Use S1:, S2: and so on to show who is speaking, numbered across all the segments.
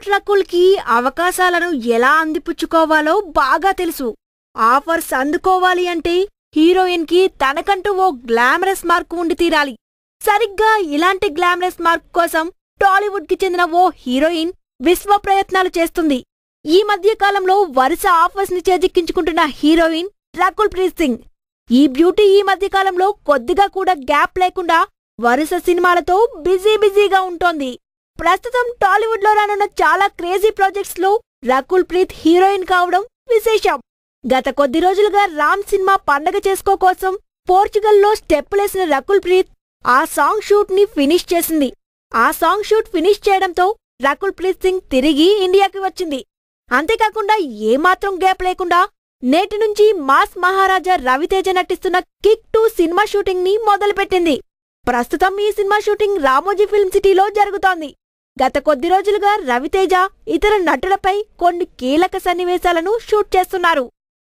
S1: Cute Rakul కి అవకాశాలను ఎలా అందిపుచ్చుకోవాలో బాగా తెలుసు. ఆఫర్స్ అందుకోవాలి అంటే హీరోయిన్ కి తనకంటూ ఓ గ్లామరస్ మార్క్ ఉండి తీరాలి. సరిగ్గా ఇలాంటి గ్లామరస్ మార్క్ కోసం టాలీవుడ్ కి చెందిన ఓ హీరోయిన్ విశ్వ ప్రయత్నాలు చేస్తుంది. ఈ మధ్య కాలంలో వరుస ఆఫర్స్ ని చేజిక్కించుకుంటున్న హీరోయిన్ రకుల్ ప్రీత్ సింగ్. ఈ బ్యూటీ ఈ మధ్య కాలంలో కొద్దిగా కూడా గ్యాప్ లేకుండా వరుస సినిమాలతో బిజీగా ఉంటోంది. ప్రస్తుతం టాలీవుడ్ లో రానున్న చాలా క్రేజీ ప్రాజెక్ట్స్ లో రకుల్ ప్రీత్ హీరోయిన్ కావడం విశేషం. గత కొద్ది రోజులుగా రామ్ సినిమా పండగ చేసుకో కోసం పోర్చుగల్లో స్టెప్పులేసిన రకుల్ ప్రీత్ ఆ సాంగ్ షూట్ ని ఫినిష్ చేసింది. ఆ సాంగ్ షూట్ ఫినిష్ చేయడంతో రకుల్ ప్రీత్ సింగ్ తిరిగి ఇండియాకి వచ్చింది. అంతేకాకుండా ఏమాత్రం గ్యాప్ లేకుండా నేటి నుంచి మాస్ మహారాజా రవితేజ నటిస్తున్న కిక్ 2 సినిమా షూటింగ్ ని మొదలుపెట్టింది. ప్రస్తుతం ఈ సినిమా షూటింగ్ రామోజీ ఫిల్మ్ సిటీలో జరుగుతోంది. గత కొద్ది రోజులుగా రవితేజ ఇతర నటులపై కొన్ని కీలక సన్నివేశాలను షూట్ చేస్తున్నారు.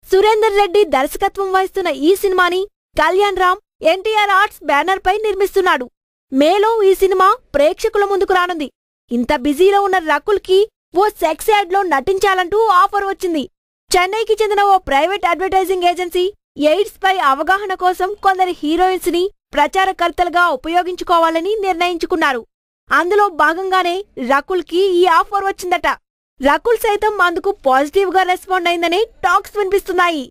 S1: సురేందర్ రెడ్డి దర్శకత్వం వహిస్తున్న ఈ సినిమాని కళ్యాణ్ రామ్ ఎన్టీఆర్ ఆర్ట్స్ బ్యానర్ పై నిర్మిస్తున్నాడు. మేలో ఈ సినిమా ప్రేక్షకుల ముందుకు రానుంది. ఇంత బిజీలో ఉన్న రకుల్ కి ఓ సెక్స్ యాడ్ లో నటించాలంటూ ఆఫర్ వచ్చింది. చెన్నైకి చెందిన ఓ ప్రైవేట్ అడ్వర్టైజింగ్ ఏజెన్సీ ఎయిడ్స్ పై అవగాహన కోసం కొందరి హీరోయిన్స్ ని ప్రచారకర్తలుగా ఉపయోగించుకోవాలని నిర్ణయించుకున్నారు. అందులో భాగంగానే రకుల్ కి ఈ ఆఫర్ వచ్చిందట. రకుల్ సైతం అందుకు పాజిటివ్ గా రెస్పాండ్ అయిందని టాక్స్ వినిపిస్తున్నాయి.